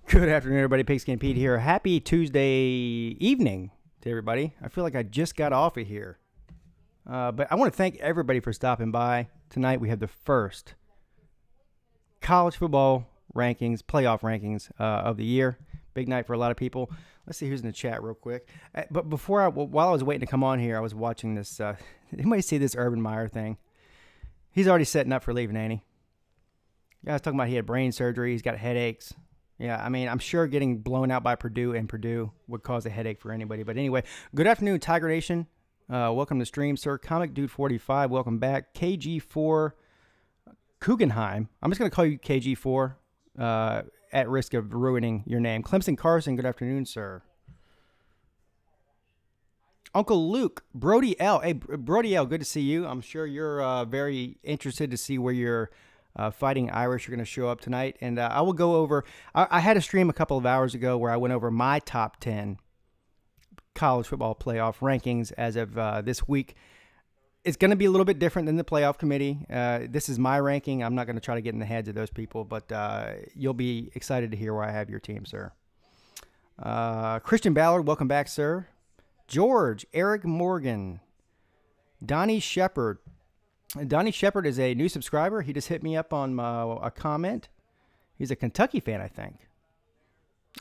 Good afternoon, everybody. Pigskin Pete here. Happy Tuesday evening to everybody. I feel like I just got off of here. But I want to thank everybody for stopping by. Tonight we have the first college football rankings, playoff rankings of the year. Big night for a lot of people. Let's see who's in the chat real quick. But while I was waiting to come on here, I was watching this. Anybody see this Urban Meyer thing? He's already setting up for leaving, ain't he? Yeah, I was talking about he had brain surgery. He's got headaches. Yeah, I mean, I'm sure getting blown out by Purdue would cause a headache for anybody. But anyway, good afternoon, Tiger Nation. Welcome to the stream, sir. Comic Dude 45, welcome back. KG4 Guggenheim. I'm just going to call you KG4 at risk of ruining your name. Clemson Carson, good afternoon, sir. Uncle Luke, Brody L. Hey, Brody L., good to see you. I'm sure you're very interested to see where you're Fighting Irish are going to show up tonight. And I will go over, I had a stream a couple of hours ago where I went over my top 10 college football playoff rankings as of this week. It's going to be a little bit different than the playoff committee. This is my ranking. I'm not going to try to get in the heads of those people, but you'll be excited to hear where I have your team, sir. Christian Ballard, welcome back, sir. George, Eric Morgan, Donnie Shepard. Donnie Shepard is a new subscriber. He just hit me up on a comment. He's a Kentucky fan, I think.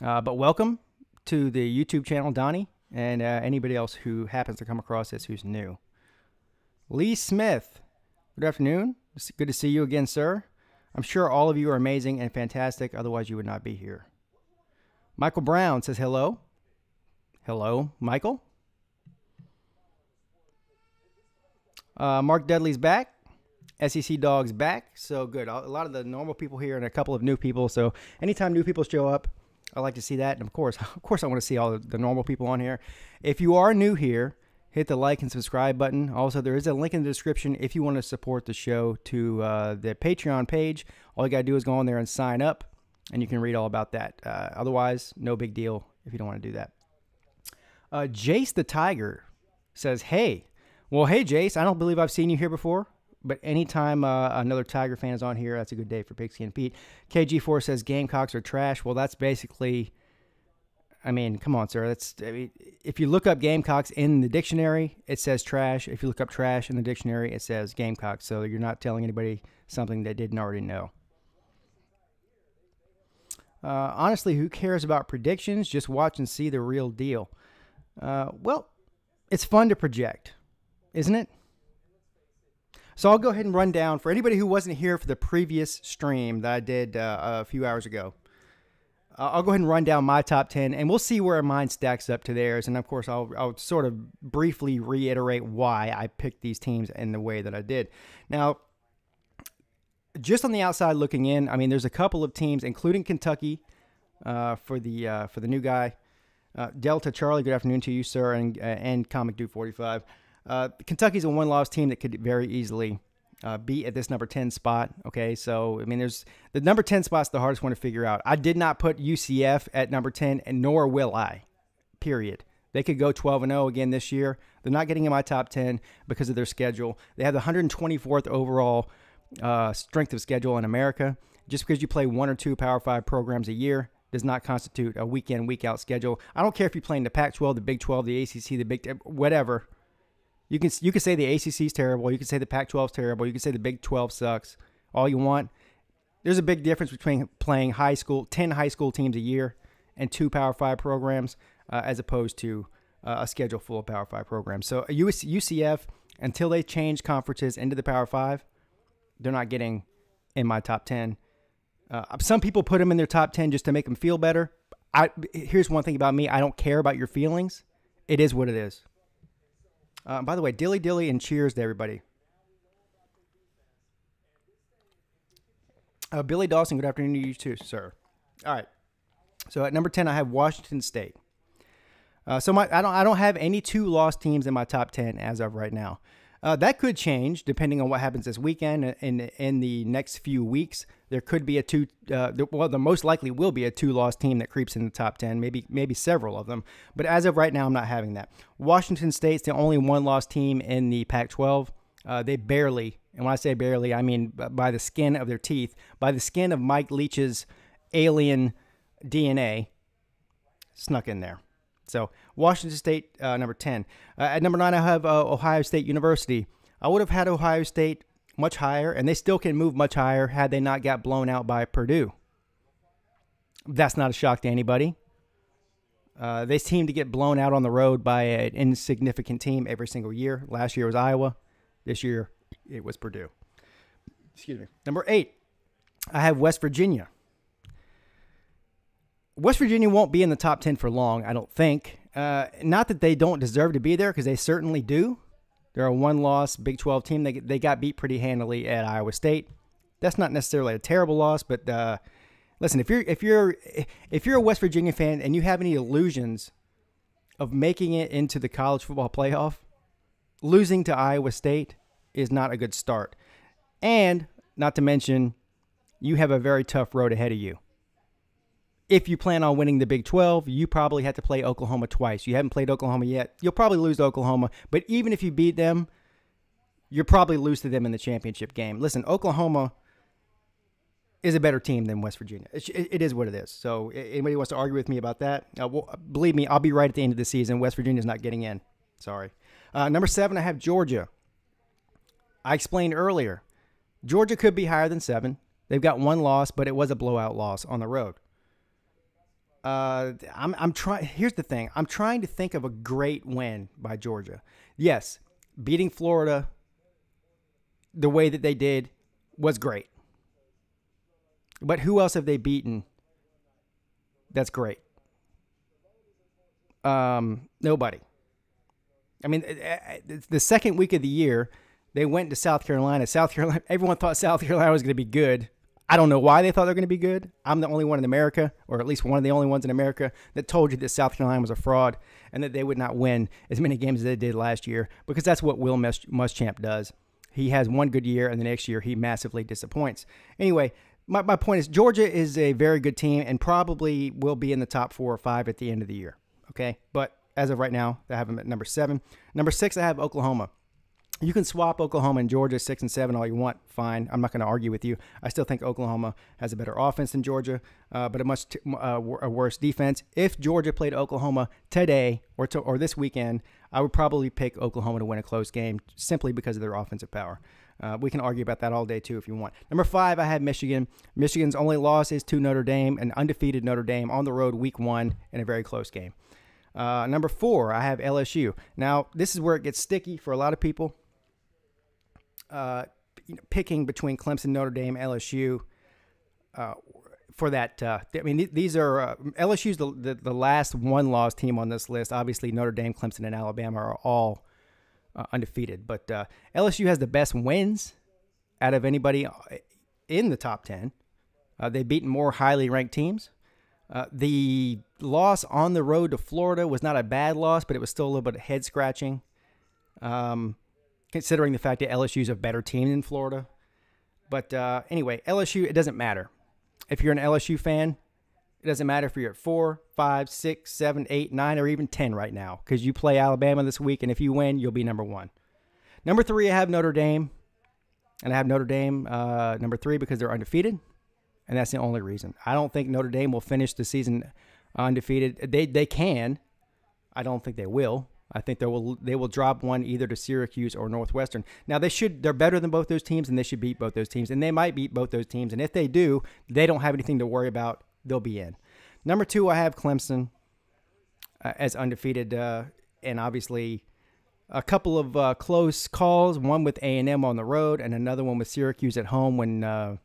But welcome to the YouTube channel, Donnie, and anybody else who happens to come across this who's new. Lee Smith, good afternoon. It's good to see you again, sir. I'm sure all of you are amazing and fantastic. Otherwise, you would not be here. Michael Brown says hello. Hello, Michael. Mark Dudley's back. SEC Dog's back. So good. A lot of the normal people here and a couple of new people. So anytime new people show up, I like to see that. And of course, I want to see all the normal people on here. If you are new here, hit the like and subscribe button. Also, there is a link in the description if you want to support the show to the Patreon page. All you got to do is go on there and sign up, and you can read all about that. Otherwise, no big deal if you don't want to do that. Jace the Tiger says, hey. Well, hey, Jace, I don't believe I've seen you here before, but anytime another Tiger fan is on here, that's a good day for Pigskin Pete. KG4 says Gamecocks are trash. Well, that's basically, I mean, come on, sir. If you look up Gamecocks in the dictionary, it says trash. If you look up trash in the dictionary, it says Gamecocks. So you're not telling anybody something they didn't already know. Honestly, who cares about predictions? Just watch and see the real deal. Well, it's fun to project, isn't it? So I'll go ahead and run down for anybody who wasn't here for the previous stream that I did a few hours ago. I'll go ahead and run down my top 10, and we'll see where mine stacks up to theirs. And of course, I'll sort of briefly reiterate why I picked these teams in the way that I did. Now, just on the outside looking in, I mean, there's a couple of teams, including Kentucky, for the new guy. Delta Charlie, good afternoon to you, sir, and Comic Dude 45. Kentucky's a one-loss team that could very easily be at this number 10 spot. Okay, so, I mean, there's the number 10 spot's the hardest one to figure out. I did not put UCF at number 10, and nor will I, period. They could go 12-0 again this year. They're not getting in my top 10 because of their schedule. They have the 124th overall strength of schedule in America. Just because you play one or two Power 5 programs a year does not constitute a week-in, week-out schedule. I don't care if you're playing the Pac-12, the Big 12, the ACC, the Big 10, whatever. You can say the ACC is terrible. You can say the Pac-12 is terrible. You can say the Big 12 sucks. All you want. There's a big difference between playing 10 high school teams a year and 2 Power 5 programs as opposed to a schedule full of Power 5 programs. So UCF, until they change conferences into the Power 5, they're not getting in my top 10. Some people put them in their top 10 just to make them feel better. Here's one thing about me. I don't care about your feelings. It is what it is. By the way, dilly dilly and cheers to everybody. Billy Dawson, good afternoon to you too, sir. All right. So at number 10, I have Washington State. I don't have any 2-loss teams in my top 10 as of right now. That could change depending on what happens this weekend. In the next few weeks, there could be there most likely will be a 2-loss team that creeps in the top 10, maybe several of them. But as of right now, I'm not having that. Washington State's the only 1-loss team in the Pac-12. They barely, and when I say barely, I mean by the skin of their teeth, by the skin of Mike Leach's alien DNA snuck in there. So Washington State, number 10. At number 9, I have Ohio State University. I would have had Ohio State much higher, and they still can move much higher had they not got blown out by Purdue. That's not a shock to anybody. They seem to get blown out on the road by an insignificant team every single year. Last year was Iowa. This year it was Purdue. Excuse me. Number 8, I have West Virginia. West Virginia won't be in the top 10 for long, I don't think. Not that they don't deserve to be there, because they certainly do. They're a one-loss Big 12 team. They got beat pretty handily at Iowa State. That's not necessarily a terrible loss, but listen, if you're a West Virginia fan and you have any illusions of making it into the college football playoff, losing to Iowa State is not a good start. And not to mention, you have a very tough road ahead of you. If you plan on winning the Big 12, you probably have to play Oklahoma twice. You haven't played Oklahoma yet. You'll probably lose to Oklahoma. But even if you beat them, you'll probably lose to them in the championship game. Listen, Oklahoma is a better team than West Virginia. It is what it is. So anybody wants to argue with me about that, well, believe me, I'll be right at the end of the season. West Virginia's not getting in. Sorry. Number 7, I have Georgia. I explained earlier, Georgia could be higher than 7. They've got one loss, but it was a blowout loss on the road. I'm trying. Here's the thing. I'm trying to think of a great win by Georgia. Yes, beating Florida the way that they did was great. But who else have they beaten that's great? Nobody. I mean, the second week of the year, they went to South Carolina. Everyone thought South Carolina was going to be good. I don't know why they thought they were going to be good. I'm the only one in America, or at least one of the only ones in America, that told you that South Carolina was a fraud and that they would not win as many games as they did last year, because that's what Will Muschamp does. He has one good year, and the next year he massively disappoints. Anyway, my point is Georgia is a very good team and probably will be in the top 4 or 5 at the end of the year. Okay, but as of right now, I have them at number 7. Number 6, I have Oklahoma. You can swap Oklahoma and Georgia 6 and 7 all you want. Fine. I'm not going to argue with you. I still think Oklahoma has a better offense than Georgia, but a much a worse defense. If Georgia played Oklahoma today or this weekend, I would probably pick Oklahoma to win a close game simply because of their offensive power. We can argue about that all day, too, if you want. Number 5, I have Michigan. Michigan's only loss is to Notre Dame, an undefeated Notre Dame on the road week 1 in a very close game. Number 4, I have LSU. Now, this is where it gets sticky for a lot of people. Picking between Clemson, Notre Dame, LSU for that. I mean, these are LSU's the last one-loss team on this list. Obviously, Notre Dame, Clemson, and Alabama are all undefeated. But LSU has the best wins out of anybody in the top 10. They've beaten more highly ranked teams. The loss on the road to Florida was not a bad loss, but it was still a little bit head-scratching. Considering the fact that LSU is a better team than Florida. But anyway, LSU, it doesn't matter. If you're an LSU fan, it doesn't matter if you're at 4, 5, 6, 7, 8, 9, or even 10 right now, because you play Alabama this week, and if you win, you'll be number 1. Number 3, I have Notre Dame. And I have Notre Dame number 3 because they're undefeated, and that's the only reason. I don't think Notre Dame will finish the season undefeated. They can. I don't think they will. I think they will drop one either to Syracuse or Northwestern. Now they're better than both those teams, and they should beat both those teams, and they might beat both those teams. And if they do, they don't have anything to worry about. They'll be in. Number 2, I have Clemson as undefeated, and obviously a couple of close calls. One with A&M on the road, and another one with Syracuse at home when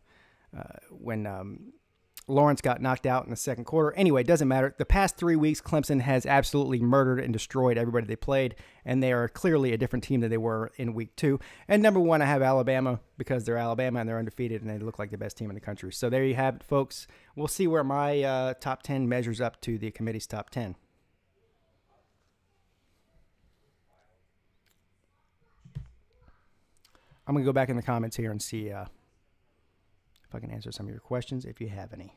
Lawrence got knocked out in the second quarter. Anyway, it doesn't matter. The past 3 weeks, Clemson has absolutely murdered and destroyed everybody they played, and they are clearly a different team than they were in week 2. And number 1, I have Alabama because they're Alabama and they're undefeated, and they look like the best team in the country. So there you have it, folks. We'll see where my top 10 measures up to the committee's top 10. I'm going to go back in the comments here and see if I can answer some of your questions, if you have any.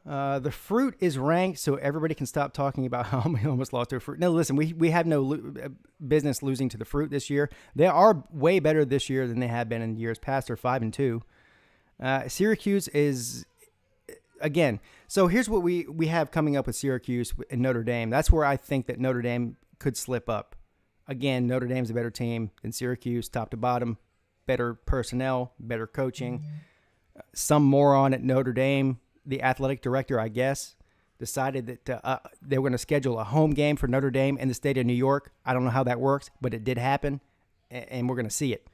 The fruit is ranked, so everybody can stop talking about how we almost lost to a fruit. No, listen, we have no business losing to the fruit this year. They are way better this year than they have been in years past. They're 5-2. Syracuse is, again, so here's what we have coming up with Syracuse and Notre Dame. That's where I think that Notre Dame could slip up. Again, Notre Dame's a better team than Syracuse, top to bottom, better personnel, better coaching. Some moron at Notre Dame, the athletic director, I guess, decided that they were going to schedule a home game for Notre Dame in the state of New York. I don't know how that works, but it did happen, and we're going to see it.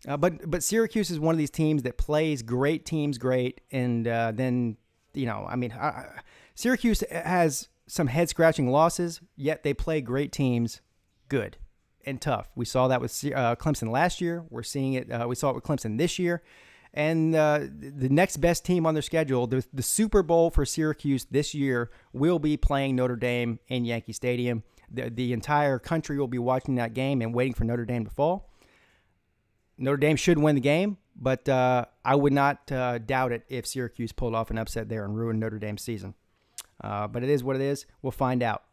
But Syracuse is one of these teams that plays great teams great, and then, Syracuse has some head-scratching losses, yet they play great teams good and tough. We saw that with Clemson last year. We're seeing it. We saw it with Clemson this year. And the next best team on their schedule, the Super Bowl for Syracuse this year, will be playing Notre Dame in Yankee Stadium. The entire country will be watching that game and waiting for Notre Dame to fall. Notre Dame should win the game, but I would not doubt it if Syracuse pulled off an upset there and ruined Notre Dame's season. But it is what it is. We'll find out.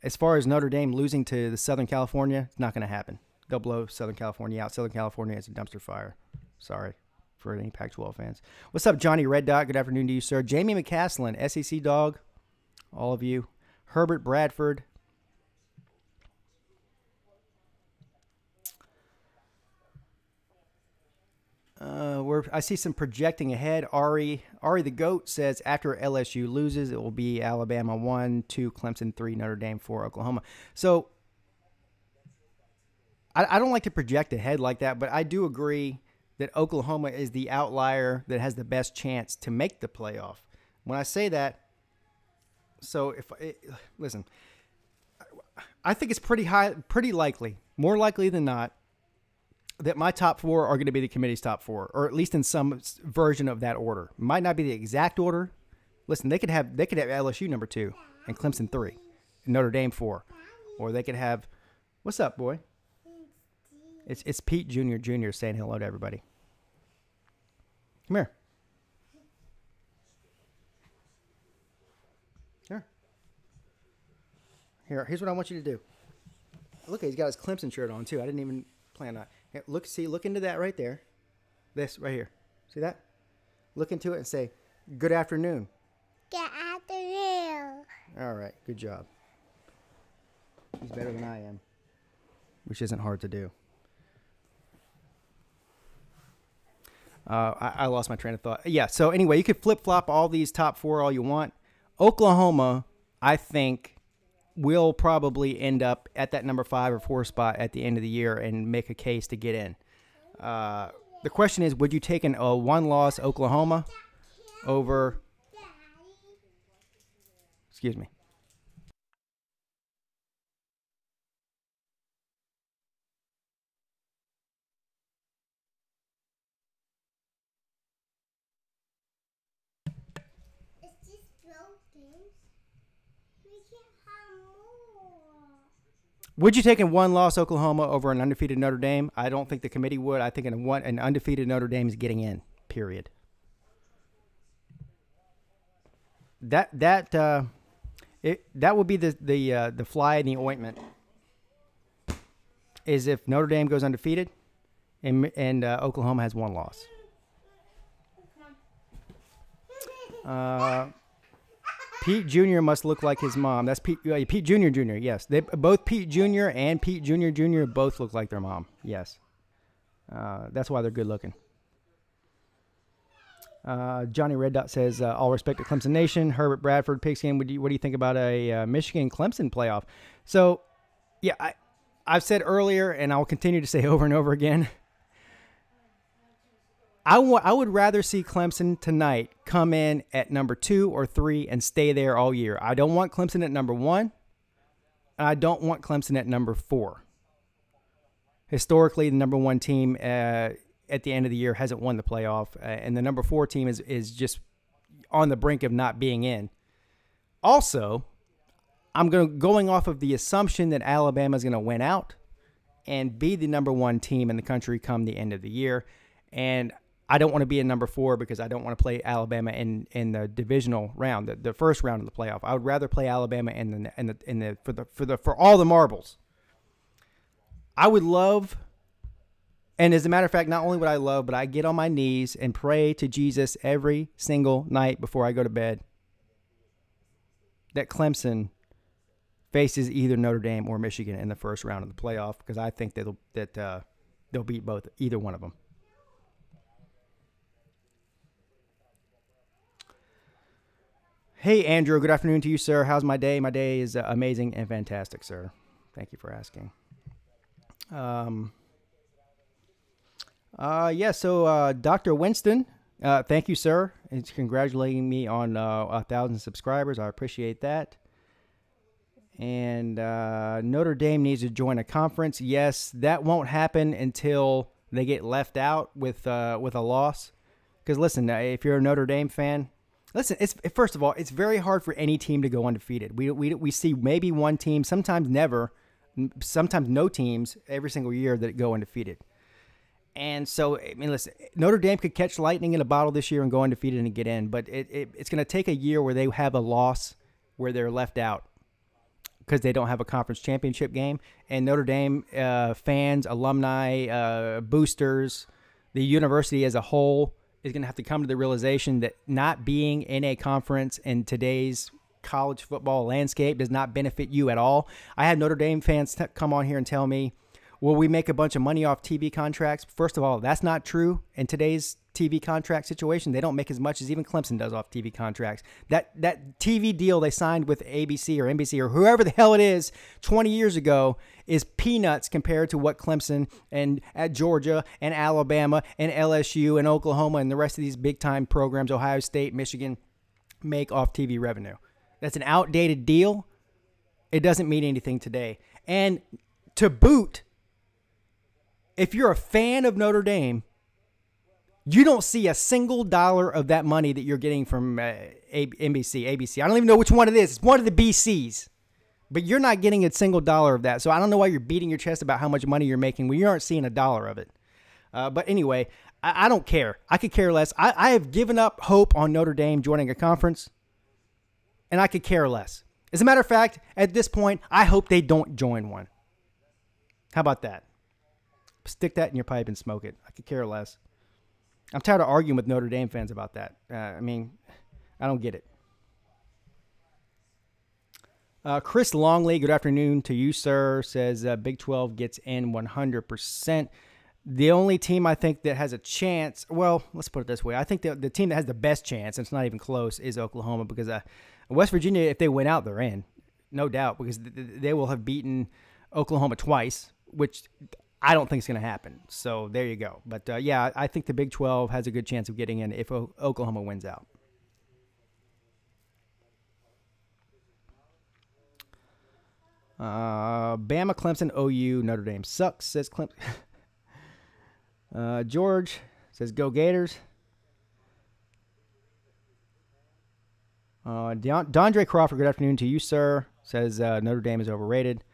As far as Notre Dame losing to the Southern California, it's not going to happen. They'll blow Southern California out. Southern California is a dumpster fire. Sorry for any Pac-12 fans. What's up, Johnny Red Dot? Good afternoon to you, sir. Jamie McCaslin, SEC Dog, all of you. Herbert Bradford. I see some projecting ahead. Ari the GOAT says after LSU loses, it will be Alabama 1, 2, Clemson 3, Notre Dame 4, Oklahoma. So I don't like to project ahead like that, but I do agree that Oklahoma is the outlier that has the best chance to make the playoff. When I say that, listen, I think it's pretty likely, more likely than not, that my top four are going to be the committee's top four, or at least in some version of that order. Might not be the exact order. Listen, they could have LSU number 2 and Clemson 3 and Notre Dame 4, or they could have. What's up, boy? It's Pete Jr. saying hello to everybody. Come here. Here's what I want you to do. Look, he's got his Clemson shirt on too. I didn't even plan on. Here, look into that right there. This right here. See that? Look into it and say, "Good afternoon." Good afternoon. All right, good job. He's better than I am, which isn't hard to do. I lost my train of thought. Yeah, so anyway, you could flip-flop all these top four all you want. Oklahoma, I think, will probably end up at that number 5 or 4 spot at the end of the year and make a case to get in. The question is, would you take a one-loss Oklahoma over... Excuse me. Would you take a one-loss Oklahoma over an undefeated Notre Dame? I don't think the committee would. I think an undefeated Notre Dame is getting in, period. That would be the fly in the ointment, is if Notre Dame goes undefeated and Oklahoma has one loss. Pete Jr. must look like his mom. That's Pete Jr. Jr. Yes, both Pete Jr. and Pete Jr. Jr. both look like their mom. Yes, that's why they're good looking. Johnny Red Dot says, all respect to Clemson Nation. Herbert Bradford, Pigskin, what do you think about a Michigan-Clemson playoff? So, yeah, I've said earlier, and I'll continue to say over and over again, I would rather see Clemson tonight come in at number 2 or 3 and stay there all year. I don't want Clemson at number 1, and I don't want Clemson at number 4. Historically, the number 1 team at the end of the year hasn't won the playoff, and the number 4 team is just on the brink of not being in. Also, I'm going off of the assumption that Alabama is going to win out and be the number 1 team in the country come the end of the year, and I don't want to be in number 4 because I don't want to play Alabama in the divisional round, the first round of the playoff. I would rather play Alabama for all the marbles. I would love, and as a matter of fact, not only would I love, but I get on my knees and pray to Jesus every single night before I go to bed that Clemson faces either Notre Dame or Michigan in the first round of the playoff, because I think that they'll beat either one of them. Hey, Andrew. Good afternoon to you, sir. How's my day? My day is amazing and fantastic, sir. Thank you for asking. So Dr. Winston, thank you, sir. It's congratulating me on 1,000 subscribers. I appreciate that. And Notre Dame needs to join a conference. Yes, that won't happen until they get left out with a loss. Because listen, if you're a Notre Dame fan, listen. First of all, it's very hard for any team to go undefeated. We see maybe one team, sometimes never, sometimes no teams every single year that go undefeated. And so, I mean, listen, Notre Dame could catch lightning in a bottle this year and go undefeated and get in, but it's going to take a year where they have a loss where they're left out because they don't have a conference championship game. And Notre Dame fans, alumni, boosters, the university as a whole is going to have to come to the realization that not being in a conference in today's college football landscape does not benefit you at all. I had Notre Dame fans come on here and tell me, will we make a bunch of money off TV contracts? First of all, that's not true in today's TV contract situation. They don't make as much as even Clemson does off TV contracts. That TV deal they signed with ABC or NBC or whoever the hell it is 20 years ago is peanuts compared to what Clemson and at Georgia and Alabama and LSU and Oklahoma and the rest of these big-time programs, Ohio State, Michigan, make off TV revenue. That's an outdated deal. It doesn't mean anything today. And to boot, if you're a fan of Notre Dame, you don't see a single dollar of that money that you're getting from NBC, ABC. I don't even know which one it is. It's one of the BCs. But you're not getting a single dollar of that. So I don't know why you're beating your chest about how much money you're making when you aren't seeing a dollar of it. But anyway, I don't care. I could care less. I have given up hope on Notre Dame joining a conference, and I could care less. As a matter of fact, at this point, I hope they don't join one. How about that? Stick that in your pipe and smoke it. I could care less. I'm tired of arguing with Notre Dame fans about that. I mean, I don't get it. Chris Longley, good afternoon to you, sir, says Big 12 gets in 100%. The only team I think that has a chance, well, let's put it this way. I think the team that has the best chance, and it's not even close, is Oklahoma, because West Virginia, if they win out, they're in. No doubt, because they will have beaten Oklahoma twice, which I don't think it's going to happen. So there you go. But, yeah, I think the Big 12 has a good chance of getting in if Oklahoma wins out. Bama, Clemson, OU, Notre Dame sucks, says Clemson. George says, go Gators. Dondre Crawford, good afternoon to you, sir, says Notre Dame is overrated.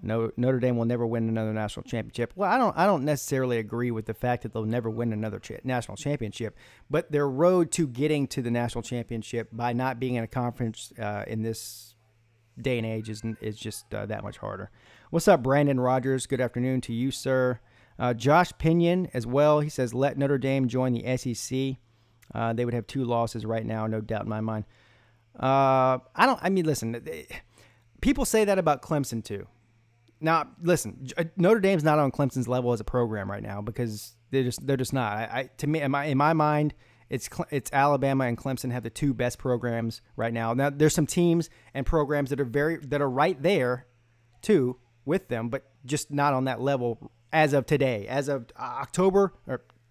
No, Notre Dame will never win another national championship. Well, I don't necessarily agree with the fact that they'll never win another national championship, but their road to getting to the national championship by not being in a conference in this day and age is just that much harder. What's up, Brandon Rogers? Good afternoon to you, sir. Josh Pinion as well. He says, let Notre Dame join the SEC. They would have 2 losses right now, no doubt in my mind. Listen, people say that about Clemson too. Now, listen, Notre Dame's not on Clemson's level as a program right now because they're just not. To me, in my mind, it's Alabama and Clemson have the 2 best programs right now. Now, there's some teams and programs that are right there too with them, but just not on that level as of today. As of October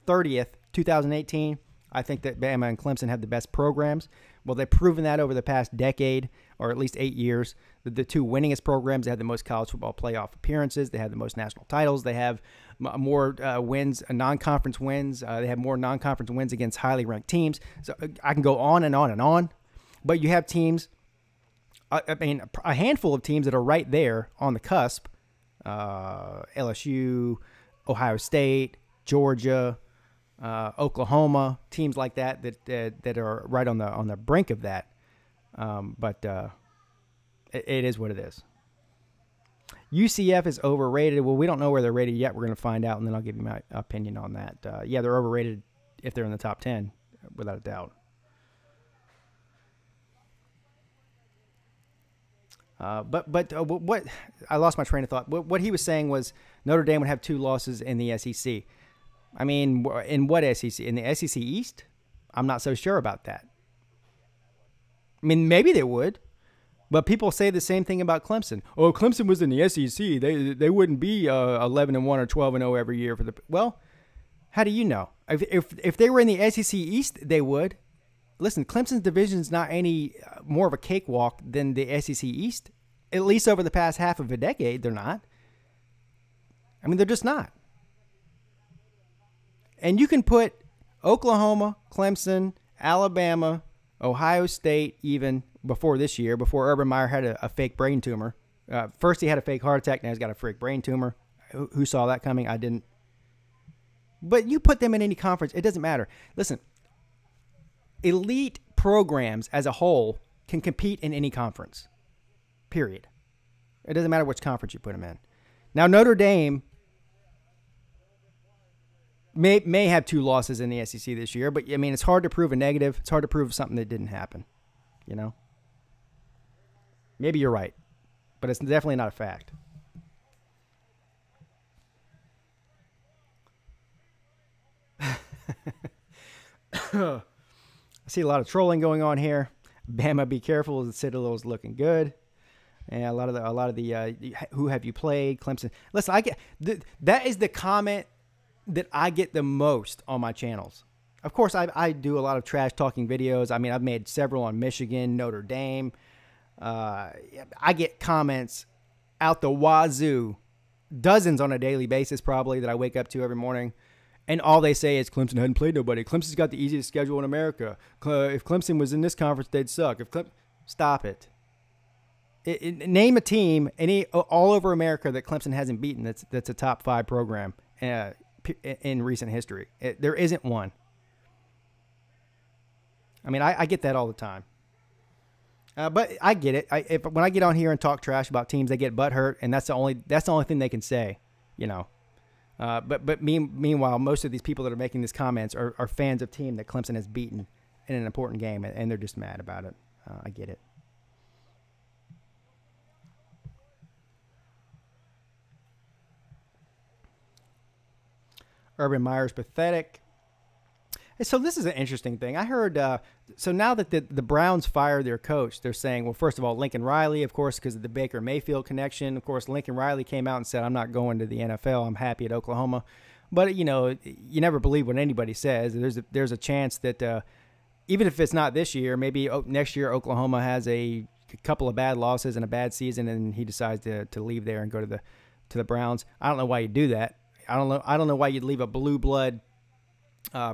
30th, 2018, I think that Bama and Clemson have the best programs. Well, they've proven that over the past decade, or at least 8 years. The 2 winningest programs, they have the most college football playoff appearances. They have the most national titles. They have more wins, non-conference wins. They have more non-conference wins against highly ranked teams. So I can go on and on and on. But you have teams, a handful of teams that are right there on the cusp. LSU, Ohio State, Georgia, Oklahoma, teams like that that are right on the brink of that. But it is what it is. UCF is overrated. Well, we don't know where they're rated yet. We're going to find out, and then I'll give you my opinion on that. Yeah, they're overrated if they're in the top 10, without a doubt. But what I lost my train of thought. What he was saying was Notre Dame would have 2 losses in the SEC. I mean, in what SEC? In the SEC East? I'm not so sure about that. I mean, maybe they would, but people say the same thing about Clemson. Oh, Clemson was in the SEC. They wouldn't be 11-1 or 12-0 every year for the. Well, how do you know? If they were in the SEC East, they would. Listen, Clemson's division is not any more of a cakewalk than the SEC East. At least over the past half of a decade, they're not. I mean, they're just not. And you can put Oklahoma, Clemson, Alabama, Ohio State, even before this year, before Urban Meyer had a fake brain tumor. First he had a fake heart attack, now he's got a fake brain tumor. Who saw that coming? I didn't. But you put them in any conference, it doesn't matter. Listen, elite programs as a whole can compete in any conference, period. It doesn't matter which conference you put them in. Now, Notre Dame may have 2 losses in the SEC this year, but, I mean, it's hard to prove a negative. It's hard to prove something that didn't happen, you know? Maybe you're right, but it's definitely not a fact. I see a lot of trolling going on here. Bama, be careful. The Citadel's looking good. And a lot of the who have you played? Clemson. Listen, I get that is the comment that I get the most on my channels. Of course, I do a lot of trash talking videos. I mean, I've made several on Michigan, Notre Dame. I get comments out the wazoo, dozens on a daily basis probably that I wake up to every morning. And all they say is Clemson hadn't played nobody. Clemson's got the easiest schedule in America. If Clemson was in this conference, they'd suck. Stop it. Name a team all over America that Clemson hasn't beaten that's a top 5 program in recent history. There isn't one. I mean, I get that all the time. But I get it. When I get on here and talk trash about teams, they get butthurt, and that's the only thing they can say, you know. But meanwhile, most of these people that are making these comments are fans of team that Clemson has beaten in an important game, and they're just mad about it. I get it. Urban Meyer's pathetic. So this is an interesting thing. I heard, so now that the Browns fired their coach, they're saying, well, first of all, Lincoln Riley, of course, because of the Baker Mayfield connection. Of course, Lincoln Riley came out and said, I'm not going to the NFL. I'm happy at Oklahoma. But, you know, you never believe what anybody says. There's a chance that even if it's not this year, maybe next year Oklahoma has a couple of bad losses and a bad season, and he decides to leave there and go to the Browns. I don't know why you do that. I don't know why you'd leave a blue blood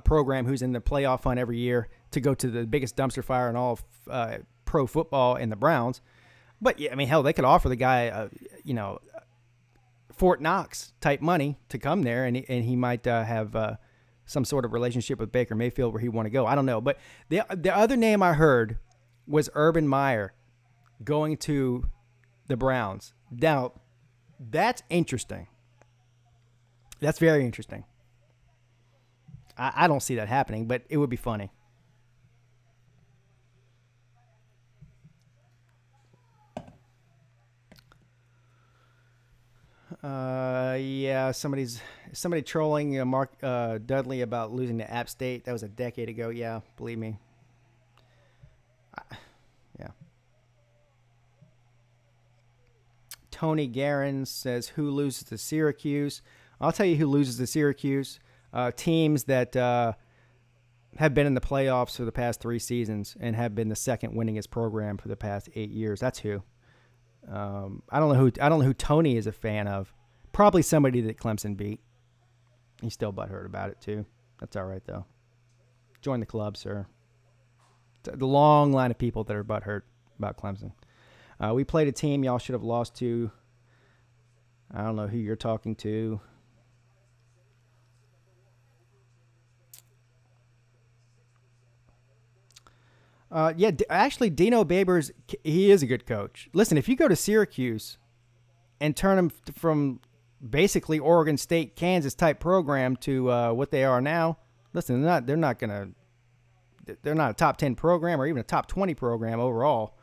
program who's in the playoff hunt every year to go to the biggest dumpster fire in all of pro football in the Browns. But, yeah, I mean, hell, they could offer the guy, Fort Knox type money to come there, and he might have some sort of relationship with Baker Mayfield where he want to go. I don't know. But the other name I heard was Urban Meyer going to the Browns. Now, that's interesting. That's very interesting. I don't see that happening, but it would be funny. Yeah, somebody trolling Mark Dudley about losing to App State. That was a decade ago. Yeah, believe me. Yeah. Tony Guerin says, who loses to Syracuse? I'll tell you who loses to Syracuse. Teams that have been in the playoffs for the past 3 seasons and have been the second winningest program for the past 8 years. That's who. I don't know who Tony is a fan of. Probably somebody that Clemson beat. He's still butthurt about it too. That's all right though. Join the club, sir. The long line of people that are butthurt about Clemson. We played a team y'all should have lost to. I don't know who you're talking to. Yeah, actually, Dino Babers, he is a good coach. Listen, if you go to Syracuse and turn them from basically Oregon State, Kansas type program to what they are now, listen, they're not a top 10 program or even a top 20 program overall.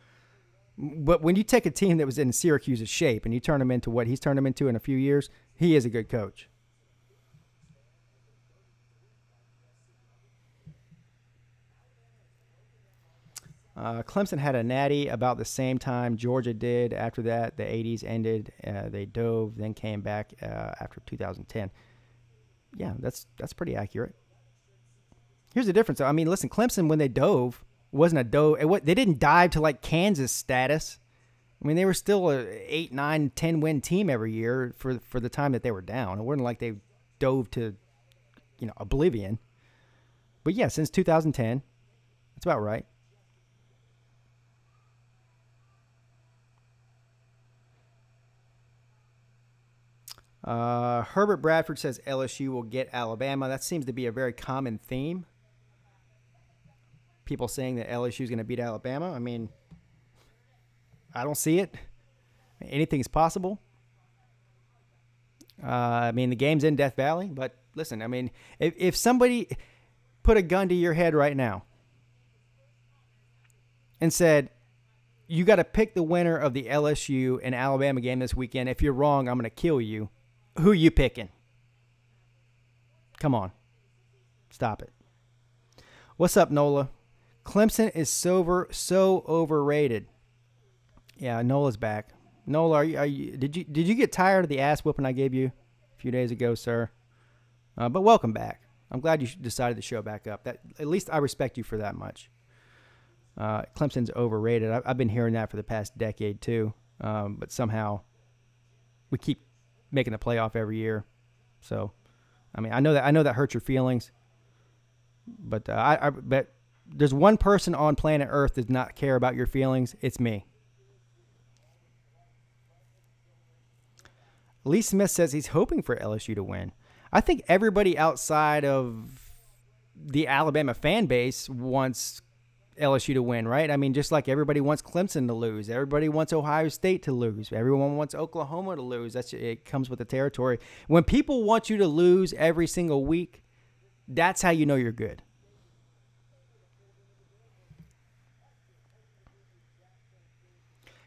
But when you take a team that was in Syracuse's shape and you turn them into what he's turned them into in a few years, he is a good coach. Clemson had a natty about the same time Georgia did. After that, the 80s ended. They dove, then came back after 2010. Yeah, that's pretty accurate. Here's the difference. I mean, listen, Clemson, when they dove, wasn't a dove. They didn't dive to like Kansas status. I mean, they were still a 8, 9, 10 win team every year for the time that they were down. It wasn't like they dove to, oblivion. But yeah, since 2010, that's about right. Herbert Bradford says LSU will get Alabama. That seems to be a very common theme. People saying that LSU is going to beat Alabama. I mean, I don't see it. Anything's possible. I mean, the game's in Death Valley. But listen, I mean, if somebody put a gun to your head right now and said, you got to pick the winner of the LSU and Alabama game this weekend. If you're wrong, I'm going to kill you. Who are you picking? Come on. Stop it. What's up, Nola? Clemson is so overrated. Yeah, Nola's back. Nola, did you get tired of the ass whooping I gave you a few days ago, sir? But welcome back. I'm glad you decided to show back up. That at least I respect you for that much. Clemson's overrated. I've been hearing that for the past decade too. But somehow we keep making the playoff every year. So, I mean, I know that hurts your feelings. But I bet there's one person on planet Earth that does not care about your feelings. It's me. Lee Smith says he's hoping for LSU to win. I think everybody outside of the Alabama fan base wants LSU to win, right? I mean, just like everybody wants Clemson to lose. Everybody wants Ohio State to lose. Everyone wants Oklahoma to lose. It comes with the territory. When people want you to lose every single week, that's how you know you're good.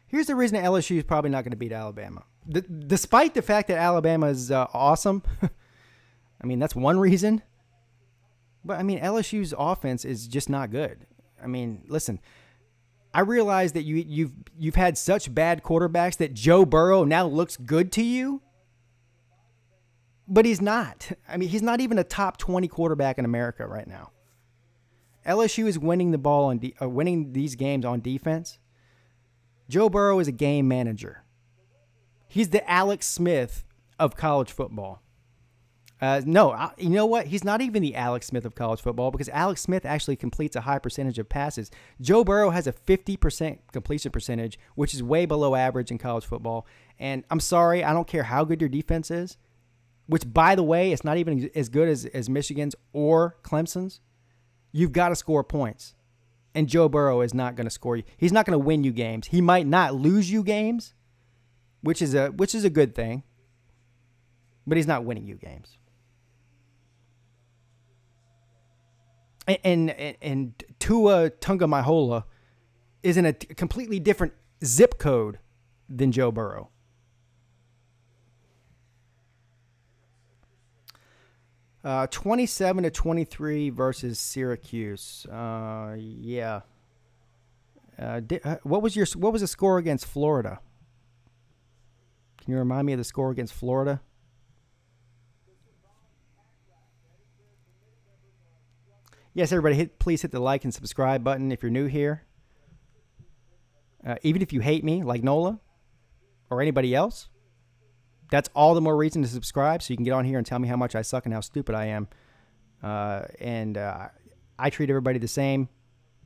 Here's the reason that LSU is probably not going to beat Alabama. Despite the fact that Alabama is awesome, I mean, that's one reason. But, I mean, LSU's offense is just not good. I mean, listen, I realize that you've had such bad quarterbacks that Joe Burrow now looks good to you, but he's not. I mean, he's not even a top 20 quarterback in America right now. LSU is winning the ball winning these games on defense. Joe Burrow is a game manager. He's the Alex Smith of college football. No, you know what? He's not even the Alex Smith of college football because Alex Smith actually completes a high percentage of passes. Joe Burrow has a 50% completion percentage, which is way below average in college football. And I'm sorry, I don't care how good your defense is, which, by the way, it's not even as good as Michigan's or Clemson's. You've got to score points. And Joe Burrow is not going to score you. He's not going to win you games. He might not lose you games, which is a good thing. But he's not winning you games. And Tua Tagovailoa is in a completely different zip code than Joe Burrow. Uh, 27-23 versus Syracuse. Yeah. What was the score against Florida? Can you remind me of the score against Florida? Yes, everybody, please hit the like and subscribe button if you're new here. Even if you hate me, like Nola, or anybody else, that's all the more reason to subscribe so you can get on here and tell me how much I suck and how stupid I am. I treat everybody the same,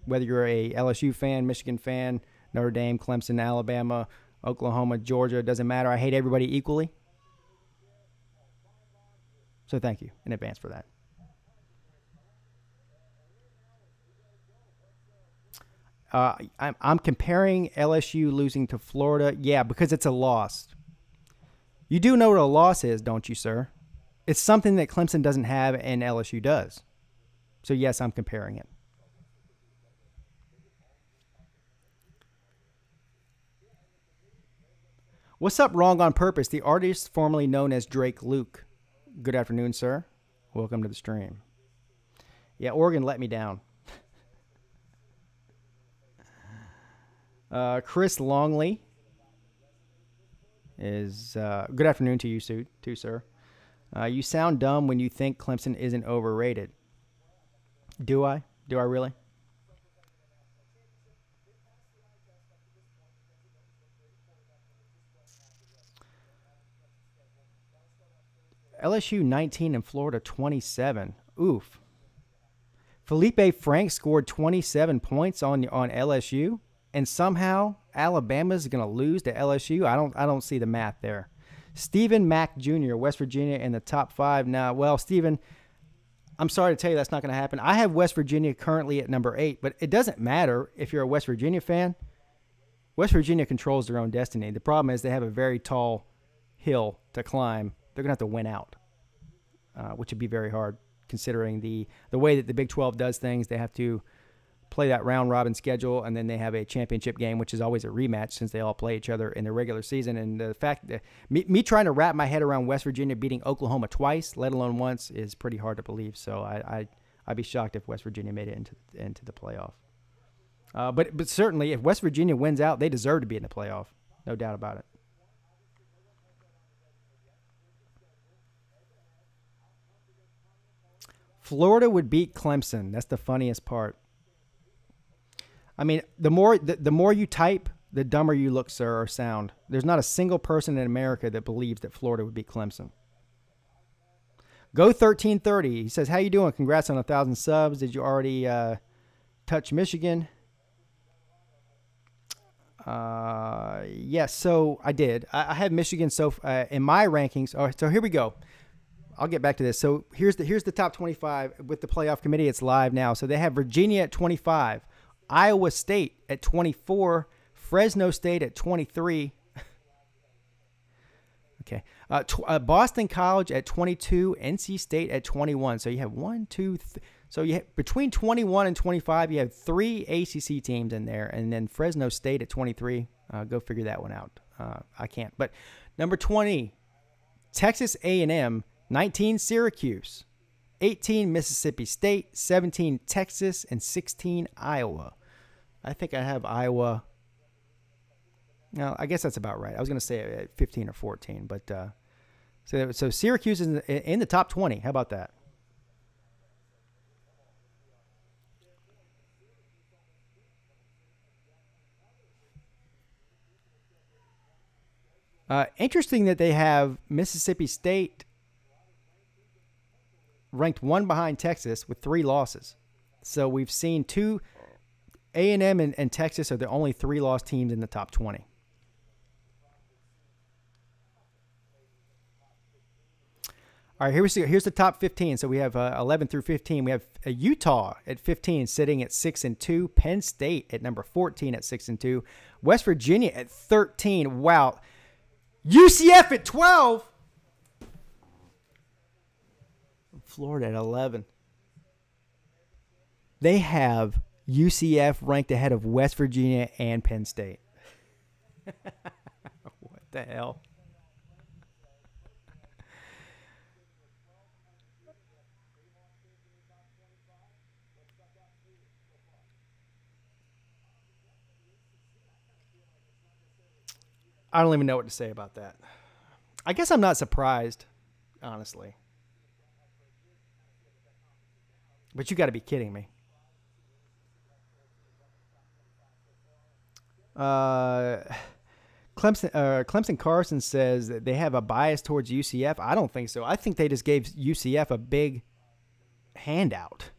whether you're a LSU fan, Michigan fan, Notre Dame, Clemson, Alabama, Oklahoma, Georgia, it doesn't matter. I hate everybody equally. So thank you in advance for that. I'm comparing LSU losing to Florida. Yeah, because it's a loss. You do know what a loss is, don't you, sir? It's something that Clemson doesn't have and LSU does. So, yes, I'm comparing it. What's up, Wrong on Purpose? The artist formerly known as Drake Luke. Good afternoon, sir. Welcome to the stream. Yeah, Oregon let me down. Chris Longley is good afternoon to you, too, sir. You sound dumb when you think Clemson isn't overrated. Do I? Do I really? LSU 19 and Florida 27. Oof. Felipe Frank scored 27 points on LSU, and somehow Alabama's going to lose to LSU. I don't see the math there. Stephen Mack Jr., West Virginia in the top 5 now. Well, Stephen, I'm sorry to tell you that's not going to happen. I have West Virginia currently at number 8, but it doesn't matter if you're a West Virginia fan. West Virginia controls their own destiny. The problem is they have a very tall hill to climb. They're going to have to win out, which would be very hard considering the way that the Big 12 does things. They have to play that round-robin schedule, and then they have a championship game, which is always a rematch since they all play each other in the regular season. And the fact that me trying to wrap my head around West Virginia beating Oklahoma twice, let alone once, is pretty hard to believe. So I'd be shocked if West Virginia made it into the playoff. But certainly, if West Virginia wins out, they deserve to be in the playoff. No doubt about it. Florida would beat Clemson. That's the funniest part. I mean, the more you type, the dumber you look, sir, or sound. There's not a single person in America that believes that Florida would beat Clemson. Go 1330. He says, how you doing? Congrats on 1,000 subs. Did you already touch Michigan? Yes, so I did. I have Michigan in my rankings. Oh, so here we go. I'll get back to this. So here's the top 25 with the playoff committee. It's live now. So they have Virginia at 25, Iowa State at 24, Fresno State at 23. Okay. Boston College at 22, NC State at 21. So you have so you have, between 21 and 25, you have 3 ACC teams in there, and then Fresno State at 23. Go figure that one out. I can't. But number 20, Texas A&M. 19, Syracuse, 18, Mississippi State, 17, Texas, and 16, Iowa. I think I have Iowa. No, I guess that's about right. I was going to say at 15 or 14, but so Syracuse is in the top 20. How about that? Interesting that they have Mississippi State ranked 1 behind Texas with 3 losses. So we've seen A&M and Texas are the only 3-loss teams in the top 20. All right, here's the top 15. So we have 11 through 15. We have Utah at 15, sitting at 6-2. Penn State at number 14 at 6-2. West Virginia at 13. Wow. UCF at 12. Florida at 11. They have UCF ranked ahead of West Virginia and Penn State. What the hell? I don't even know what to say about that. I guess I'm not surprised, honestly. But you got to be kidding me. Clemson Carson says that they have a bias towards UCF. I don't think so. I think they just gave UCF a big handout.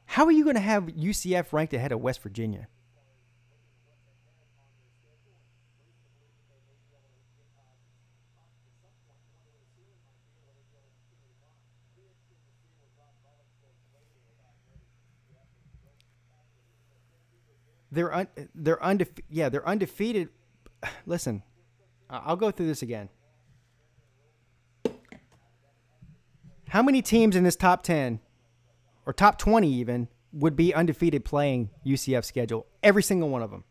How are you going to have UCF ranked ahead of West Virginia? they're undefeated. Listen, I'll go through this again. How many teams in this top 10 or top 20 even would be undefeated playing UCF schedule? Every single one of them.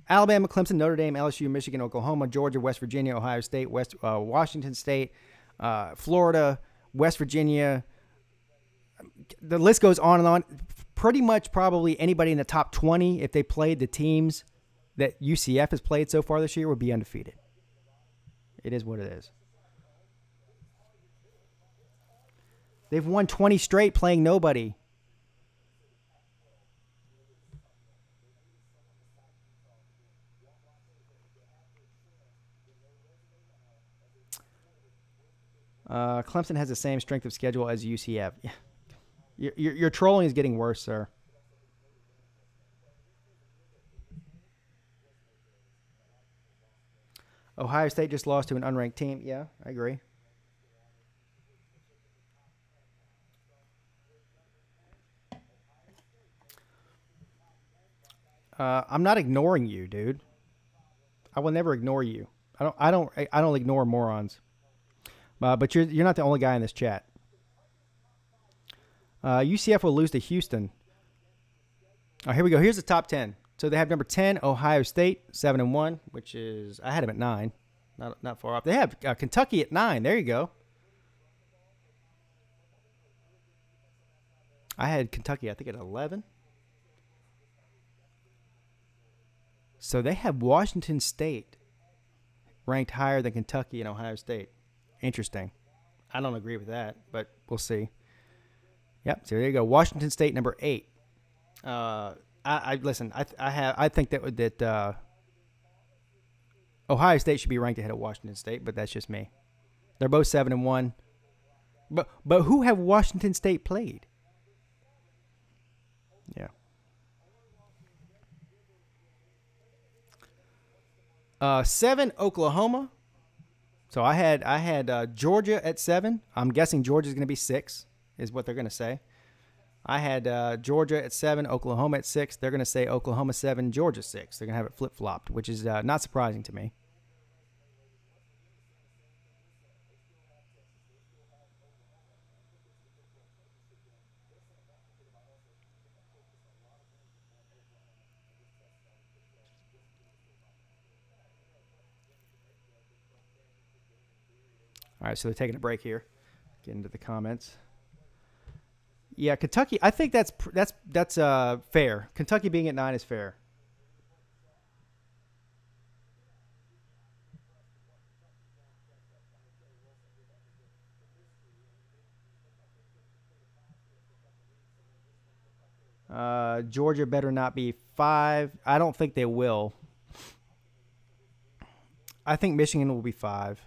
Alabama, Clemson, Notre Dame, LSU, Michigan, Oklahoma, Georgia, West Virginia, Ohio State, Washington State, Florida, West Virginia. The list goes on and on. Pretty much probably anybody in the top 20, if they played the teams that UCF has played so far this year, would be undefeated. It is what it is. They've won 20 straight playing nobody. Clemson has the same strength of schedule as UCF. Your trolling is getting worse, sir. Ohio State just lost to an unranked team. Yeah, I agree. I'm not ignoring you, dude. I will never ignore you. I don't ignore morons. But you're not the only guy in this chat. UCF will lose to Houston. Oh, here we go. Here's the top 10. So they have number 10, Ohio State, 7-1, which is, I had them at 9. Not far off. They have Kentucky at 9. There you go. I had Kentucky, I think, at 11. So they have Washington State ranked higher than Kentucky and Ohio State. Interesting. I don't agree with that, but we'll see. Yep. So there you go. Washington State, number 8. Listen. I think that Ohio State should be ranked ahead of Washington State, but that's just me. They're both 7-1. But who have Washington State played? Yeah. 7, Oklahoma. So I had Georgia at 7. I'm guessing Georgia's going to be 6, is what they're going to say. I had Georgia at 7, Oklahoma at 6. They're going to say Oklahoma 7, Georgia 6. They're going to have it flip-flopped, which is not surprising to me. All right, so they're taking a break here. Get into the comments. Yeah, Kentucky. I think that's fair. Kentucky being at 9 is fair. Georgia better not be 5. I don't think they will. I think Michigan will be 5.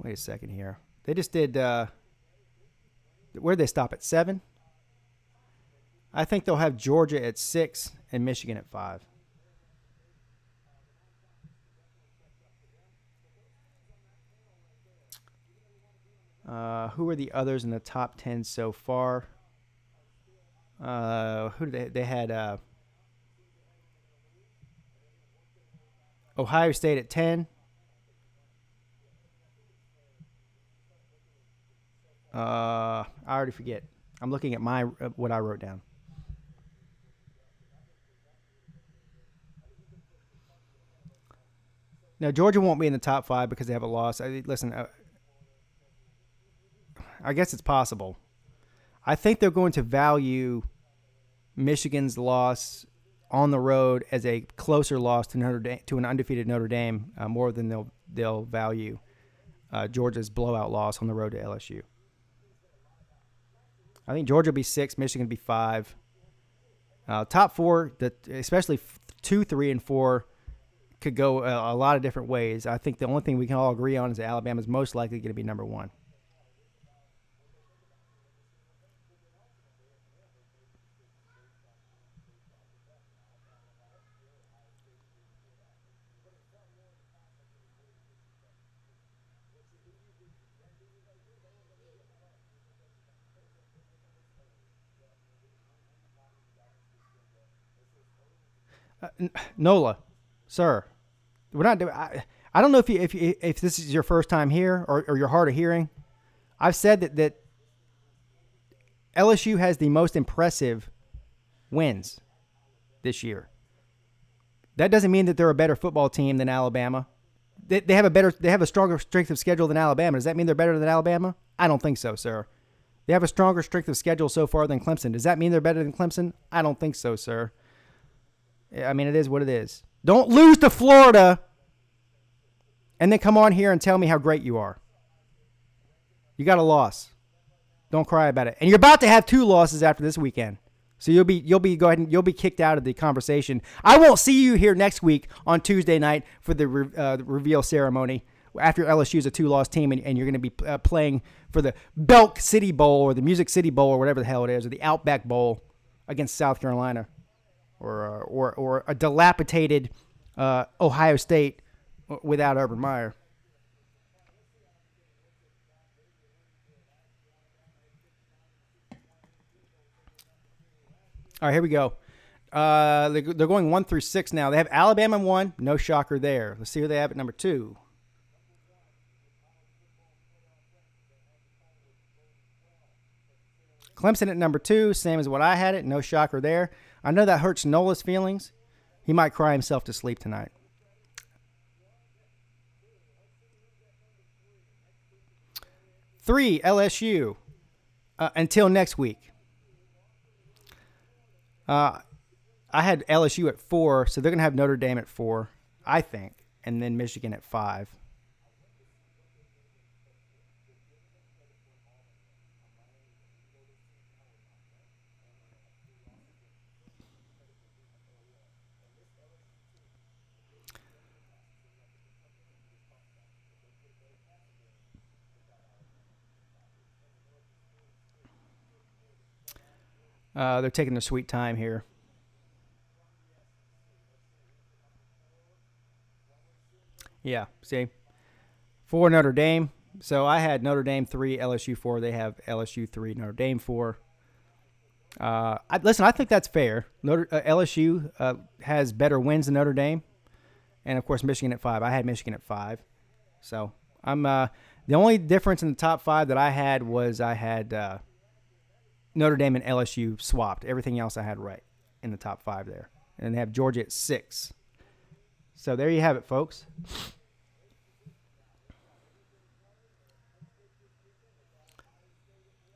Wait a second here. They just did, where'd they stop at 7? I think they'll have Georgia at 6 and Michigan at 5. Who are the others in the top 10 so far? Who did they had, Ohio State at 10. I already forget. I'm looking at what I wrote down. Now, Georgia won't be in the top 5 because they have a loss. Listen, I guess it's possible. I think they're going to value Michigan's loss on the road as a closer loss to Notre Dame, to an undefeated Notre Dame, more than they'll value Georgia's blowout loss on the road to LSU. I think Georgia will be 6, Michigan will be 5. Top 4, especially 2, 3, and 4, could go a lot of different ways. I think the only thing we can all agree on is that Alabama's most likely going to be number 1. Nola, sir, we're not doing. I don't know if this is your first time here or you're hard of hearing. I've said that LSU has the most impressive wins this year. That doesn't mean that they're a better football team than Alabama. They have a stronger strength of schedule than Alabama. Does that mean they're better than Alabama? I don't think so, sir. They have a stronger strength of schedule so far than Clemson. Does that mean they're better than Clemson? I don't think so, sir. I mean, it is what it is. Don't lose to Florida and then come on here and tell me how great you are. You got a loss. Don't cry about it. And you're about to have 2 losses after this weekend. So you'll be you'll be kicked out of the conversation. I won't see you here next week on Tuesday night for the reveal ceremony after LSU is a 2-loss team and you're going to be playing for the Belk City Bowl or the Music City Bowl or whatever the hell it is, or the Outback Bowl against South Carolina or a dilapidated Ohio State without Urban Meyer. All right, here we go. They're going 1 through 6 now. They have Alabama 1. No shocker there. Let's see who they have at number 2. Clemson at number 2, same as what I had it. No shocker there. I know that hurts Nola's feelings. He might cry himself to sleep tonight. Three, LSU. Until next week. I had LSU at 4, so they're going to have Notre Dame at 4, I think, and then Michigan at 5. They're taking their sweet time here. Yeah, see? 4 Notre Dame. So I had Notre Dame 3, LSU 4. They have LSU 3, Notre Dame 4. Listen, I think that's fair. LSU has better wins than Notre Dame. And, of course, Michigan at 5. I had Michigan at 5. So I'm the only difference in the top 5 that I had was I had Notre Dame and LSU swapped. Everything else I had right in the top 5 there. And they have Georgia at 6. So there you have it, folks.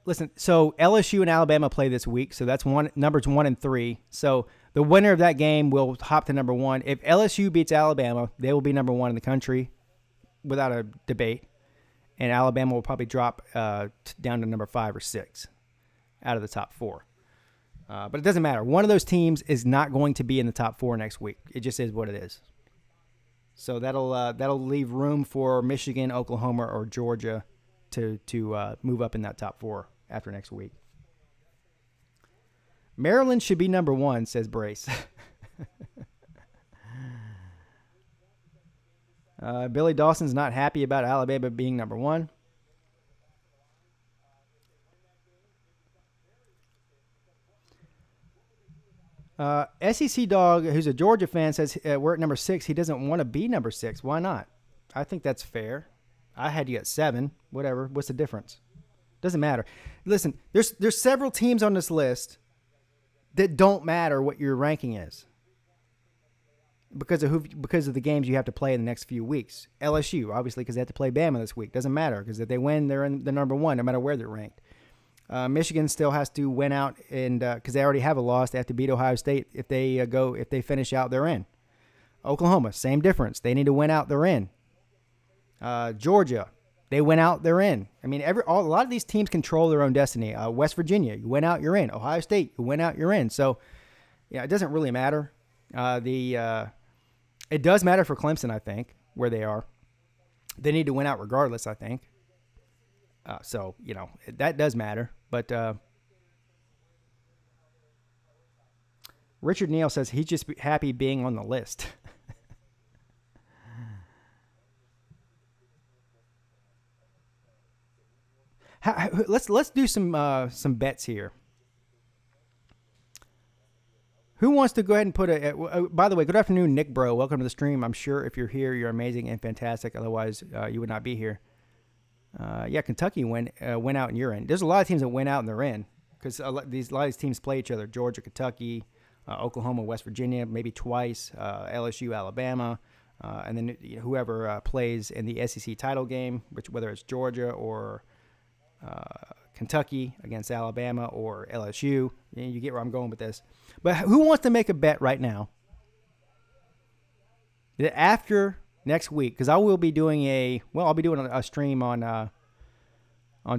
Listen, so LSU and Alabama play this week, so that's numbers 1 and 3. So the winner of that game will hop to number 1. If LSU beats Alabama, they will be number 1 in the country without a debate. And Alabama will probably drop down to number 5 or 6 out of the top 4. But it doesn't matter. One of those teams is not going to be in the top 4 next week. It just is what it is. So that'll leave room for Michigan, Oklahoma, or Georgia to move up in that top 4 after next week. Maryland should be number 1, says Brace. Billy Dawson's not happy about Alabama being number 1. SEC Dog, who's a Georgia fan, says we're at number 6. He doesn't want to be number 6. Why not? I think that's fair. I had you at 7. Whatever. What's the difference? Doesn't matter. Listen, there's several teams on this list that don't matter what your ranking is because of the games you have to play in the next few weeks. LSU, obviously, because they have to play Bama this week. Doesn't matter because if they win, they're in the number 1, no matter where they're ranked. Michigan still has to win out, and because they already have a loss, they have to beat Ohio State. If they finish out, they're in. Oklahoma, same difference. They need to win out, they're in. Georgia, they win out, they're in. I mean, a lot of these teams control their own destiny. West Virginia, you win out, you're in. Ohio State, you win out, you're in. So, yeah, it doesn't really matter. It does matter for Clemson, I think, where they are. They need to win out regardless, I think. So, that does matter. But Richard Neal says he's just happy being on the list. Let's do some bets here. Who wants to go ahead and put by the way, good afternoon, Nick Bro. Welcome to the stream. I'm sure if you're here, you're amazing and fantastic. Otherwise, you would not be here. Yeah, Kentucky went out and you're in. There's a lot of teams that went out and they're in because a lot of these teams play each other. Georgia, Kentucky, Oklahoma, West Virginia, maybe twice, LSU, Alabama, and then whoever plays in the SEC title game, whether it's Georgia or Kentucky against Alabama or LSU. You get where I'm going with this. But who wants to make a bet right now that after next week, because I will be doing I'll be doing a stream on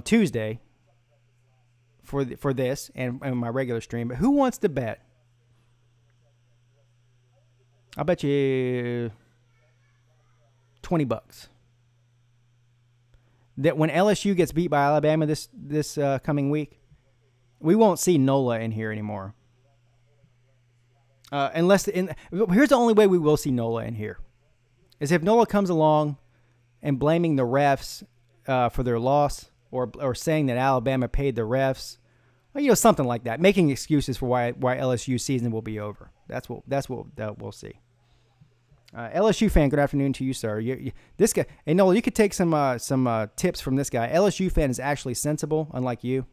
Tuesday for this and my regular stream. But who wants to bet? I'll bet you $20 that when LSU gets beat by Alabama this coming week, we won't see NOLA in here anymore. Here's the only way we will see NOLA in here is if NOLA comes along and blaming the refs for their loss or saying that Alabama paid the refs, or, something like that, making excuses for why LSU season will be over. That's what we'll see. LSU fan, good afternoon to you, sir. This guy, hey Nola, you could take some tips from this guy. LSU fan is actually sensible, unlike you.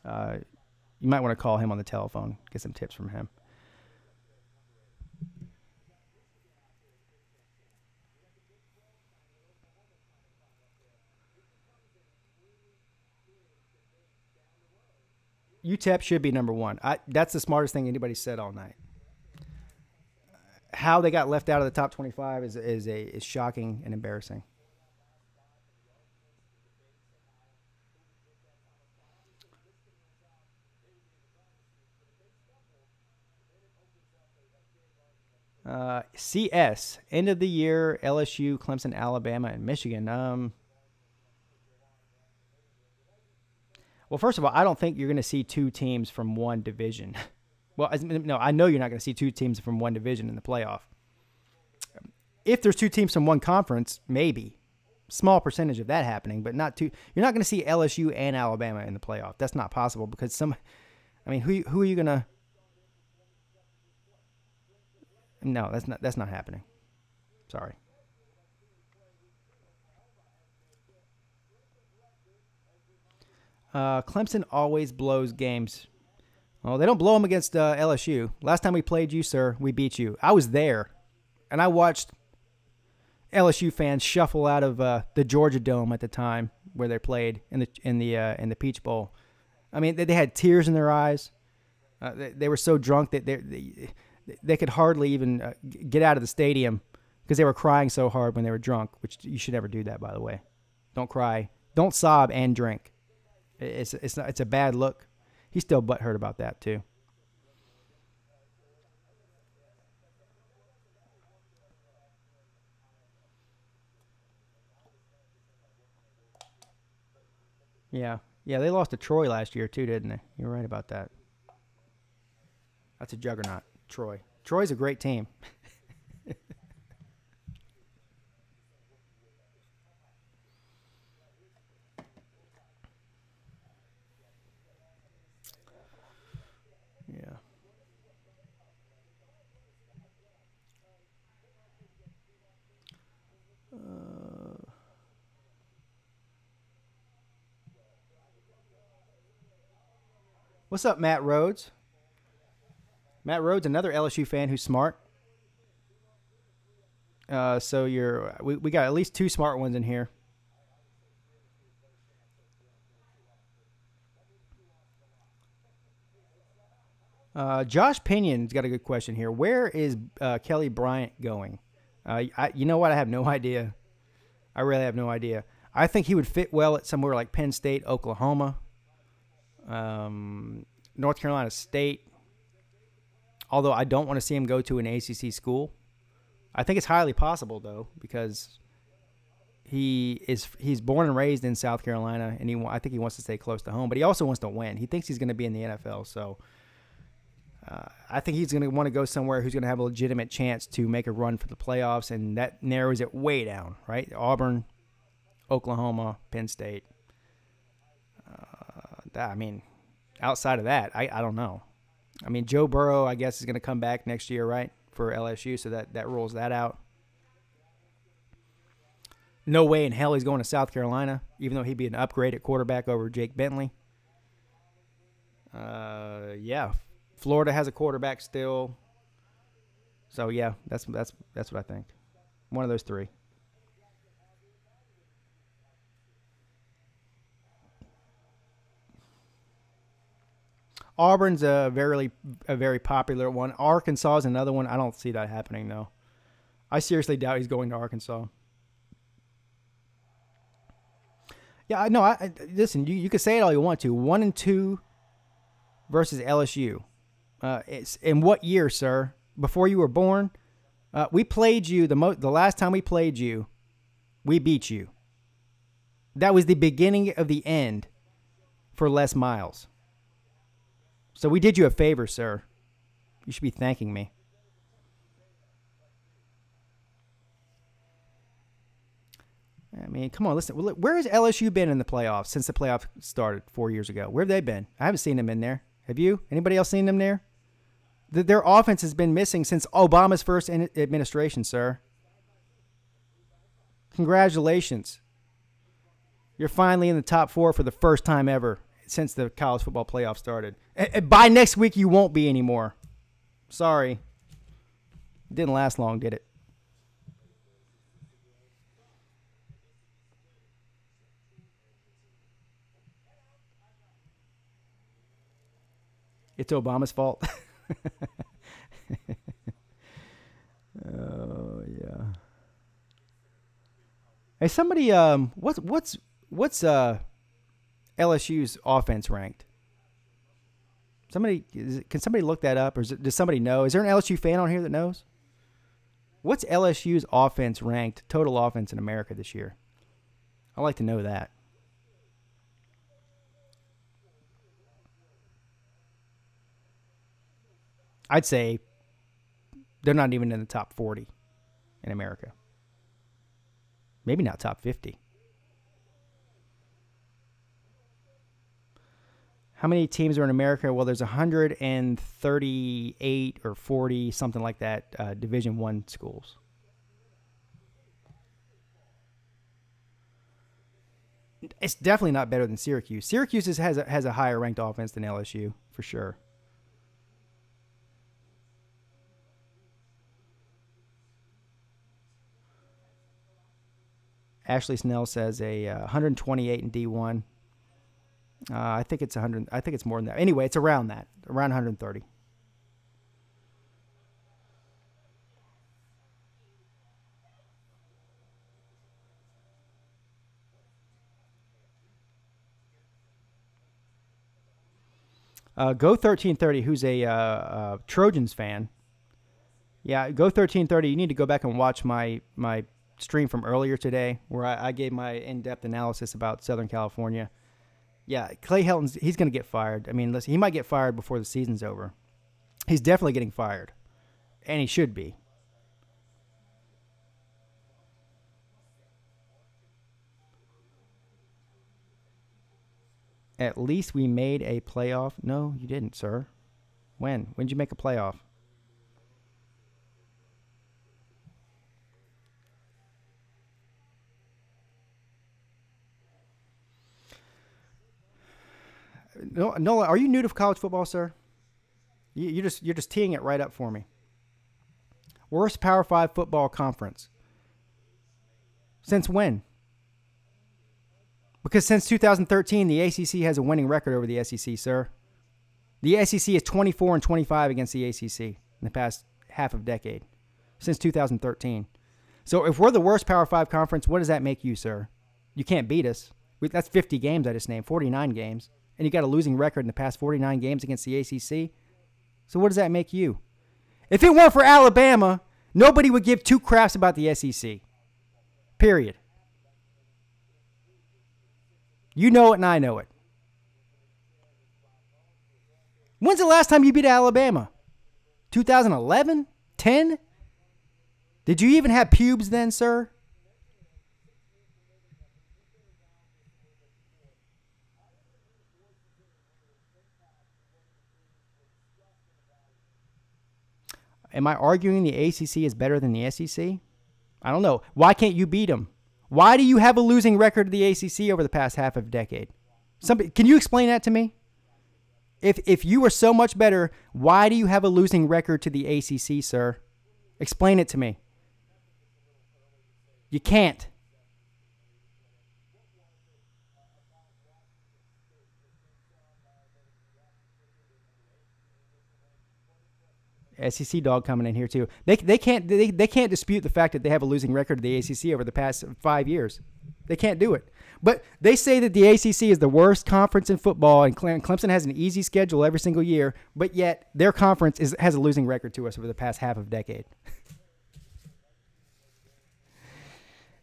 You might want to call him on the telephone, get some tips from him. UTEP should be number one. That's the smartest thing anybody said all night. How they got left out of the top 25 is shocking and embarrassing. CS, end of the year, LSU, Clemson, Alabama, and Michigan. Well, first of all, I don't think you're going to see two teams from one division. Well, no, I know you're not going to see two teams from one division in the playoff. If there's two teams from one conference, maybe. Small percentage of that happening, but not two. You're not going to see LSU and Alabama in the playoff. That's not possible because who are you going to... No, that's not happening. Sorry. Clemson always blows games. Well, they don't blow them against LSU. Last time we played you, sir, we beat you. I was there, and I watched LSU fans shuffle out of the Georgia Dome at the time where they played in the Peach Bowl. I mean, they had tears in their eyes. They were so drunk that they could hardly even get out of the stadium because they were crying so hard when they were drunk, which you should never do that, by the way. Don't cry. Don't sob and drink. It's a bad look. He's still butthurt about that, too. Yeah, they lost to Troy last year, too, didn't they? You're right about that. That's a juggernaut, Troy. Troy's a great team. Yeah. What's up, Matt Rhodes? Matt Rhodes, another LSU fan who's smart. So we got at least two smart ones in here. Josh Pinion's got a good question here. Where is Kelly Bryant going? You know what? I have no idea. I really have no idea. I think he would fit well at somewhere like Penn State, Oklahoma, North Carolina State. Although I don't want to see him go to an ACC school. I think it's highly possible, though, because he's born and raised in South Carolina, and I think he wants to stay close to home. But he also wants to win. He thinks he's going to be in the NFL, so I think he's going to want to go somewhere who's going to have a legitimate chance to make a run for the playoffs, and that narrows it way down, right? Auburn, outside of that, I don't know. I mean, Joe Burrow, I guess, is going to come back next year, right, for LSU, so that rules that out. No way in hell he's going to South Carolina, even though he'd be an upgrade at quarterback over Jake Bentley. Yeah, Florida has a quarterback still. So yeah, that's what I think. One of those three. Auburn's a very popular one. Arkansas is another one. I don't see that happening though. I seriously doubt he's going to Arkansas. Yeah, no. Listen. You can say it all you want to. 1-2 versus LSU. It's in what year, sir? Before you were born? We played you the last time we played you. We beat you. That was the beginning of the end for Les Miles. So we did you a favor, sir. You should be thanking me. I mean, come on, listen. Where has LSU been in the playoffs since the playoffs started 4 years ago? Where have they been? I haven't seen them in there. Have you? Anybody else seen them there? Their offense has been missing since Obama's first administration, sir. Congratulations. You're finally in the top 4 for the first time ever since the college football playoff started. By next week, you won't be anymore. Sorry. It didn't last long, did it? It's Obama's fault. Oh yeah. Hey, somebody, what's LSU's offense ranked? Can somebody look that up, or does somebody know? Is there an LSU fan on here that knows? What's LSU's offense ranked, total offense in America this year? I'd like to know that. I'd say they're not even in the top 40 in America. Maybe not top 50. How many teams are in America? Well, there's 138 or 40, something like that, Division I schools. It's definitely not better than Syracuse. Syracuse has a higher ranked offense than LSU, for sure. Ashley Snell says a 128 in D1. I think it's 100. I think it's more than that. Anyway, it's around that, around 130. Go 1330, who's a Trojans fan. Yeah, Go 1330. You need to go back and watch my stream from earlier today where I gave my in-depth analysis about Southern California. Yeah, Clay Helton's, he's going to get fired. I mean, listen, he might get fired before the season's over. He's definitely getting fired, and he should be. At least we made a playoff. No, you didn't, sir. When? When did you make a playoff? No, are you new to college football, sir? You're just teeing it right up for me. Worst Power 5 football conference. Since when? Because since 2013, the ACC has a winning record over the SEC, sir. The SEC is 24-25 against the ACC in the past half of decade, since 2013. So if we're the worst Power 5 conference, what does that make you, sir? You can't beat us. That's 50 games I just named, 49 games. And you got a losing record in the past 49 games against the ACC. So what does that make you? If it weren't for Alabama, nobody would give two craps about the SEC. Period. You know it and I know it. When's the last time you beat Alabama? 2011? 10? Did you even have pubes then, sir? Am I arguing the ACC is better than the SEC? I don't know. Why can't you beat them? Why do you have a losing record to the ACC over the past half of a decade? Can you explain that to me? If you were so much better, why do you have a losing record to the ACC, sir? Explain it to me. You can't. SEC dog coming in here too. They can't dispute the fact that they have a losing record to the ACC over the past 5 years. They can't do it. But they say that the ACC is the worst conference in football, and Clemson has an easy schedule every single year, but yet their conference has a losing record to us over the past half of a decade.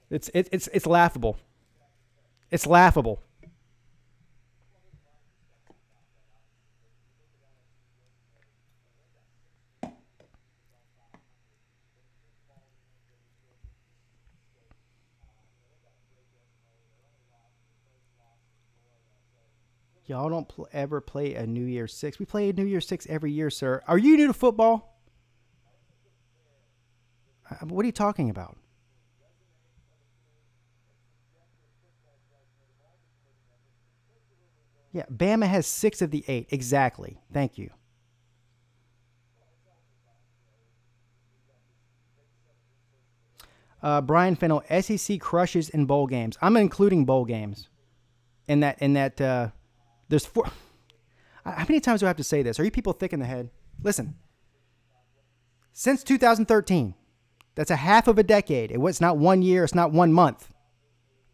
It's laughable. It's laughable. Y'all don't ever play a New Year's Six. We play a New Year's Six every year, sir. Are you new to football? What are you talking about? Yeah, Bama has 6 of the 8. Exactly. Thank you. Brian Fennell, SEC crushes in bowl games. I'm including bowl games. In that, there's 4. How many times do I have to say this? Are you people thick in the head? Listen. Since 2013, that's a half of a decade. It's not 1 year. It's not 1 month.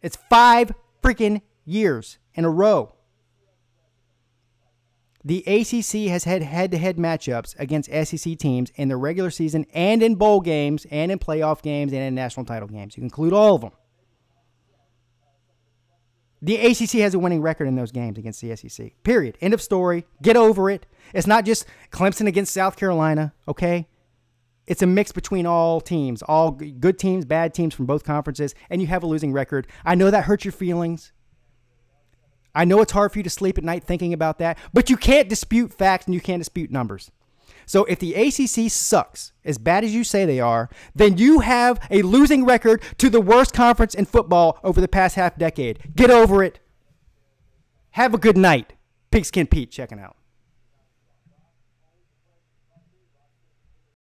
It's 5 freaking years in a row. The ACC has had head-to-head matchups against SEC teams in the regular season and in bowl games and in playoff games and in national title games. You can include all of them. The ACC has a winning record in those games against the SEC. Period. End of story. Get over it. It's not just Clemson against South Carolina, okay? It's a mix between all teams, all good teams, bad teams from both conferences, and you have a losing record. I know that hurts your feelings. I know it's hard for you to sleep at night thinking about that, but you can't dispute facts and you can't dispute numbers. So if the ACC sucks as bad as you say they are, then you have a losing record to the worst conference in football over the past half decade. Get over it. Have a good night. Pigskin Pete checking out.